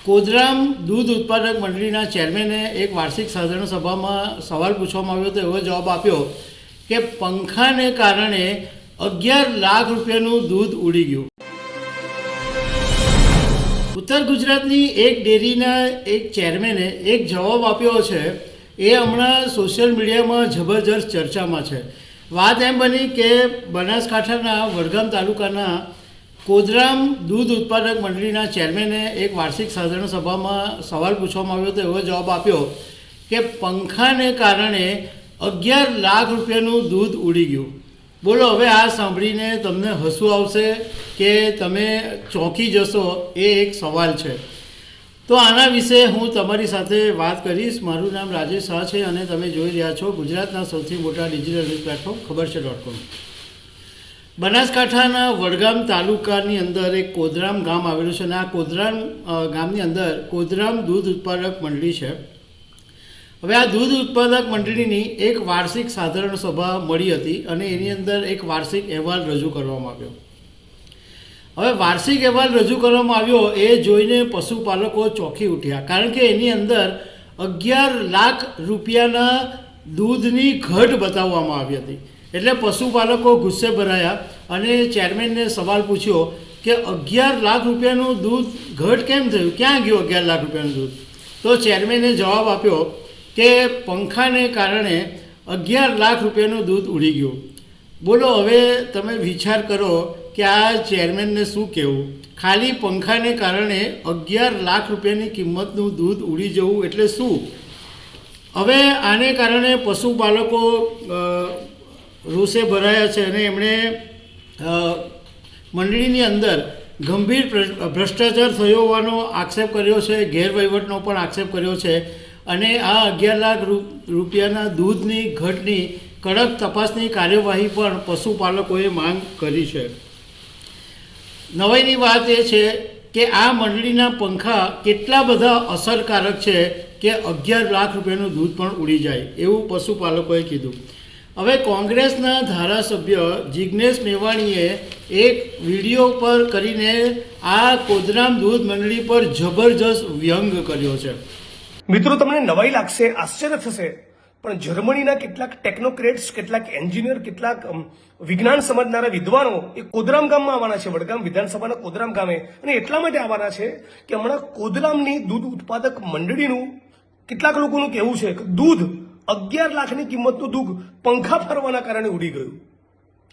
કોદરામ દૂધ ઉત્પાદક મંડળીના ચેરમેને એક વાર્ષિક સાધારણ સભામાં સવાલ પૂછવામાં આવ્યો તો એવો જવાબ આપ્યો કે પંખાને કારણે 11 લાખ રૂપિયાનું દૂધ ઉડી ગયું. ઉત્તર ગુજરાતની એક ડેરીના એક ચેરમેને એક જવાબ આપ્યો છે. એ હમણાં સોશિયલ મીડિયામાં જબરજસ્ત ચર્ચામાં છે. વાત એમ બની કે બનાસકાંઠાના વડગામ તાલુકાના કોદરામ દૂધ ઉત્પાદક મંડળીના ચેરમેને એક વાર્ષિક સાધારણ સભામાં સવાલ પૂછવામાં આવ્યો તો એવો જવાબ આપ્યો કે પંખાને કારણે 11 લાખ રૂપિયાનું દૂધ ઉડી ગયું. બોલો, હવે આ સાંભળીને તમને હસવું આવશે કે તમે ચોંકી જશો, એ એક સવાલ છે. તો આના વિશે હું તમારી સાથે વાત કરીશ. મારું નામ રાજેશ શાહ છે અને તમે જોઈ રહ્યા છો ગુજરાતના સૌથી મોટા ડિજિટલ ન્યૂઝ પ્લેટફોર્મ ખબર છે.com. બનાસકાંઠાના વડગામ તાલુકાની અંદર એક કોદરામ ગામ આવેલું છે અને આ કોદરામ ગામની અંદર કોદરામ દૂધ ઉત્પાદક મંડળી છે. હવે આ દૂધ ઉત્પાદક મંડળીની એક વાર્ષિક સાધારણ સભા મળી હતી અને એની અંદર એક વાર્ષિક અહેવાલ રજૂ કરવામાં આવ્યો. હવે વાર્ષિક અહેવાલ રજૂ કરવામાં આવ્યો એ જોઈને પશુપાલકો ચોંકી ઉઠ્યા, કારણ કે એની અંદર 11 લાખ રૂપિયાના દૂધની ઘટ બતાવવામાં આવી હતી. એટલે પશુપાલકો ગુસ્સે ભરાયા અને ચેરમેનને સવાલ પૂછ્યો કે 11 લાખ રૂપિયાનું દૂધ ઘટ કેમ થયું, ક્યાં ગયું 11 લાખ રૂપિયાનું દૂધ? તો ચેરમેને જવાબ આપ્યો કે પંખાને કારણે 11 લાખ રૂપિયાનું દૂધ ઉડી ગયું. બોલો, હવે તમે વિચાર કરો કે આ ચેરમેનને શું કહેવું. ખાલી પંખાને કારણે 11 લાખ રૂપિયાની કિંમતનું દૂધ ઉડી જવું એટલે શું? હવે આને કારણે પશુપાલકો રોષે ભરાયા છે અને એમણે મંડળીની અંદર ગંભીર ભ્રષ્ટાચાર થયો હોવાનો આક્ષેપ કર્યો છે, ગેરવહીવટનો પણ આક્ષેપ કર્યો છે અને આ 11 લાખ રૂપિયાના દૂધની ઘટની કડક તપાસની કાર્યવાહી પણ પશુપાલકોએ માંગ કરી છે. નવાઈની વાત એ છે કે આ મંડળીના પંખા કેટલા બધા અસરકારક છે કે 11 લાખ રૂપિયાનું દૂધ પણ ઉડી જાય એવું પશુપાલકોએ કીધું. હવે કોંગ્રેસના ધારાસભ્ય જિગ્નેશ મેવાણીએ એક વિડીયો પર કરીને આ કોદરામ દૂધ મંડળી પર જબરજસ્ત વ્યંગ કર્યો છે. મિત્રો, તમને નવાઈ લાગશે, આશ્ચર્ય થશે, પણ જર્મનીના કેટલાક ટેકનોક્રેટ્સ, કેટલાક એન્જિનિયર, કેટલાક વિજ્ઞાન સમજનારા વિદ્વાનો એ કોદરામ ગામમાં આવવાના છે, વડગામ વિધાનસભાના કોદરામ ગામે. અને એટલા માટે આવવાના છે કે હમણાં કોદરામની દૂધ ઉત્પાદક મંડળીનું કેટલાક લોકોનું કહેવું છે કે દૂધ 11 લાખની કિંમતનું દૂધ પંખા ફરવાના કારણે ઉડી ગયું.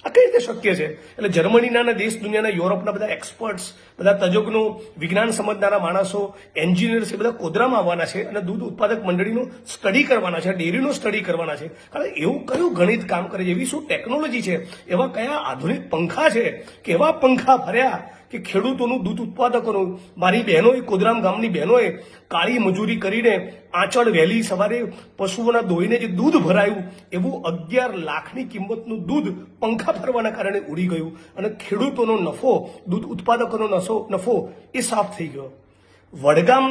આ કઈ રીતે શક્ય છે? એટલે જર્મનીના, દેશ દુનિયાના, યુરોપના બધા એક્સપર્ટ્સ, બધા તજજ્ઞો, વિજ્ઞાન સમજનારા માણસો, એન્જિનિયર્સ એ બધા કોદરામાં આવવાના છે અને દૂધ ઉત્પાદક મંડળીનું સ્ટડી કરવાના છે, ડેરીનું સ્ટડી કરવાના છે. કારણ એવું કયું ગણિત કામ કરે છે, એવી શું ટેકનોલોજી છે, એવા કયા આધુનિક પંખા છે કે એવા પંખા ફર્યા કે ખેડૂતોનું, દૂધ ઉત્પાદકોનું, મારી બહેનોએ, કોદરામ ગામની બહેનોએ કાળી મજૂરી કરીને આંચળ વહેલી સવારે પશુઓના દોઈને જે દૂધ ભરાયું એવું 11 લાખની કિંમતનું દૂધ પંખા ફરવાના કારણે ઉડી ગયું અને ખેડૂતોનો નફો, દૂધ ઉત્પાદકોનો નફો એ સાફ થઈ ગયો. વડગામ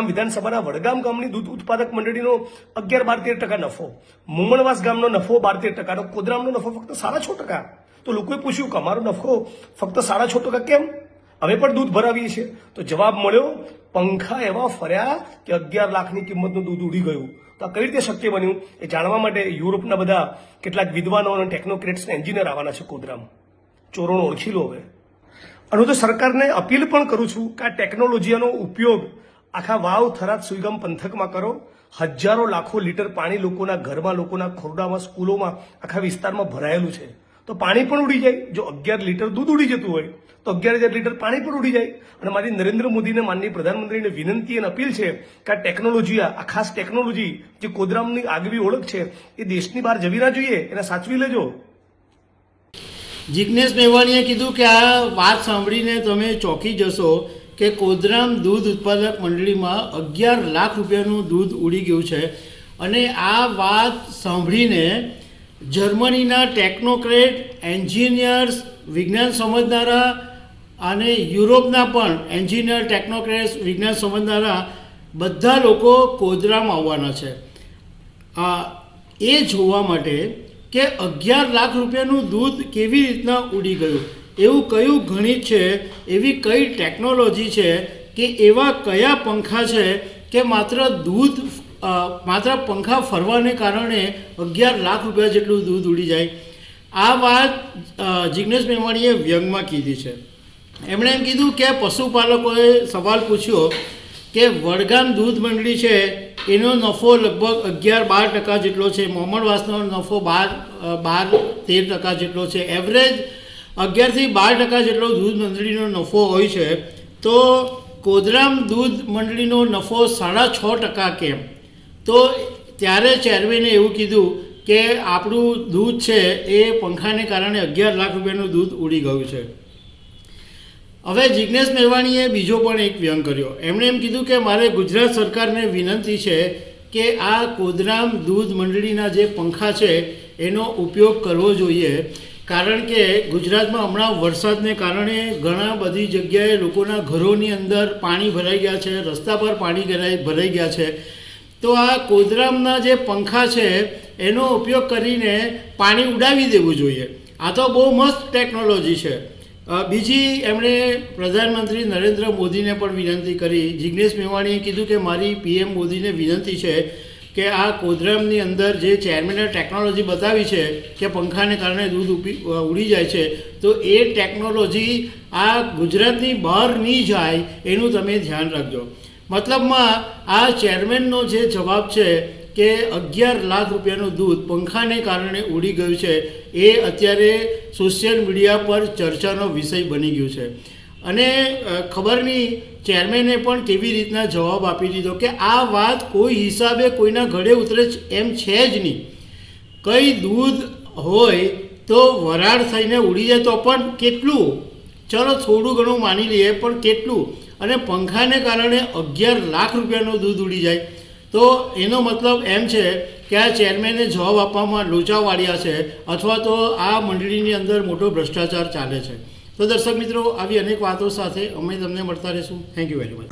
વિધાનસભાના વડગામ ગામની દૂધ ઉત્પાદક મંડળીનો 11-13% નફો, મુમણવાસ ગામનો નફો 12-13%, કોદરામનો નફો ફક્ત 6.5%. તો લોકોએ પૂછ્યું કે અમારો નફો ફક્ત 6.5% કેમ? અમે પણ દૂધ ભરાવીએ છીએ. તો જવાબ મળ્યો, પંખા એવા ફર્યા કે 11 લાખની કિંમતનું દૂધ ઉડી ગયું. તો આ કઈ રીતે શક્ય બન્યું એ જાણવા માટે યુરોપના બધા કેટલાક વિદ્વાનો અને ટેકનોક્રેટ્સ એન્જિનિયર આવવાના છે કોદરામ. ચોરોનો ઓળખી લો. હવે અને હું તો સરકારને અપીલ પણ કરું છું કે આ ટેકનોલોજીનો ઉપયોગ આખા વાવ, થરાદ, સુઈગામ પંથકમાં કરો. હજારો લાખો લીટર પાણી લોકોના ઘરમાં, લોકોના ખોરડામાં, સ્કૂલોમાં, આખા વિસ્તારમાં ભરાયેલું છે. તો પાણી પણ ઉડી જાય. જો 11 લીટર દૂધ ઉડી જતું હોય તો 11,000 લીટર પાણી પણ ઉડી જાય. અને મારી નરેન્દ્ર મોદીને, માનનીય પ્રધાનમંત્રીને વિનંતી અને અપીલ છે કે આ ટેકનોલોજી, આ ખાસ ટેકનોલોજી જે કોદરામની આગવી ઓળખ છે એ દેશની બહાર જવી ના જોઈએ, એને સાચવી લેજો. જિગ્નેશ મેવાણીએ કીધું કે આ વાત સાંભળીને તમે ચોંકી જશો કે કોદરામ દૂધ ઉત્પાદક મંડળીમાં 11 લાખ રૂપિયાનું દૂધ ઉડી ગયું છે. અને આ વાત સાંભળીને જર્મનીના ટેકનોક્રેટ, એન્જિનિયર્સ, વિજ્ઞાન સમજનારા અને યુરોપના પણ એન્જિનિયર, ટેકનોક્રેટ્સ, વિજ્ઞાન સમજનારા બધા લોકો કોદરામ આવવાના છે એ જોવા માટે કે 11 લાખ રૂપિયાનું દૂધ કેવી રીતના ઉડી ગયું, એવું કયું ગણિત છે, એવી કઈ ટેકનોલોજી છે કે એવા કયા પંખા છે કે માત્ર પંખા ફરવાને કારણે 11 લાખ રૂપિયા જેટલું દૂધ ઉડી જાય. આ વાત જિજ્ઞેશ મેવાણીએ વ્યંગમાં કીધી છે. એમણે એમ કીધું કે પશુપાલકોએ સવાલ પૂછ્યો કે વડગામ દૂધ મંડળી છે એનો નફો લગભગ 11-12% જેટલો છે, મોમણવાસનો નફો 12-13% જેટલો છે, એવરેજ 11-12% જેટલો દૂધ મંડળીનો નફો હોય છે, તો કોદરામ દૂધ મંડળીનો નફો 6.5% કેમ? તો ત્યારે ચેરમેને એવું કીધું કે આપણું દૂધ છે એ પંખાને કારણે 11 લાખ રૂપિયાનું દૂધ ઉડી ગયું છે. હવે જિજ્ઞેશ મેવાણીએ બીજો પણ એક વ્યંગ કર્યો. એમણે એમ કીધું કે મારે ગુજરાત સરકારને વિનંતી છે કે આ કોદરામ દૂધ મંડળીના જે પંખા છે એનો ઉપયોગ કરવો જોઈએ, કારણ કે ગુજરાતમાં હમણાં વરસાદને કારણે ઘણા બધી જગ્યાએ લોકોના ઘરોની અંદર પાણી ભરાઈ ગયા છે, રસ્તા પર પાણી ભરાઈ ગયા છે. તો આ કોદરામના જે પંખા છે એનો ઉપયોગ કરીને પાણી ઉડાવી દેવું જોઈએ. આ તો બહુ મસ્ત ટેકનોલોજી છે. બીજી એમણે પ્રધાનમંત્રી નરેન્દ્ર મોદીને પણ વિનંતી કરી. જિજ્ઞેશ મેવાણીએ કીધું કે મારી પીએમ મોદીને વિનંતી છે કે આ કોદરામની અંદર જે ચેરમેને ટેકનોલોજી બતાવી છે કે પંખાને કારણે દૂધ ઉડી જાય છે, તો એ ટેકનોલોજી આ ગુજરાતની બહાર નહીં જાય એનું તમે ધ્યાન રાખજો. મતલબમાં આ ચેરમેનનો જે જવાબ છે કે 11 લાખ રૂપિયાનું દૂધ પંખાને કારણે ઉડી ગયું છે એ અત્યારે સોશિયલ મીડિયા પર ચર્ચાનો વિષય બની ગયું છે. અને ખબર નહીં ચેરમેને પણ કેવી રીતના જવાબ આપી દીધો કે આ વાત કોઈ હિસાબે કોઈના ઘડે ઉતરે એમ છે જ નહીં. કંઈ દૂધ હોય તો વરાળ થઈને ઉડી જાય તો પણ કેટલું, ચલો થોડું ઘણું માની લઈએ, પણ કેટલું? અને પંખાને કારણે 11 લાખ રૂપિયાનું દૂધ ઉડી જાય, તો એનો મતલબ એમ છે કે આ ચેરમેને જવાબ આપવામાં લોચા વાળ્યા છે, અથવા તો આ મંડળીની અંદર મોટો ભ્રષ્ટાચાર ચાલે છે. તો દર્શક મિત્રો, આવી અનેક વાતો સાથે અમે તમને મળતા રહીશું. Thank you very much.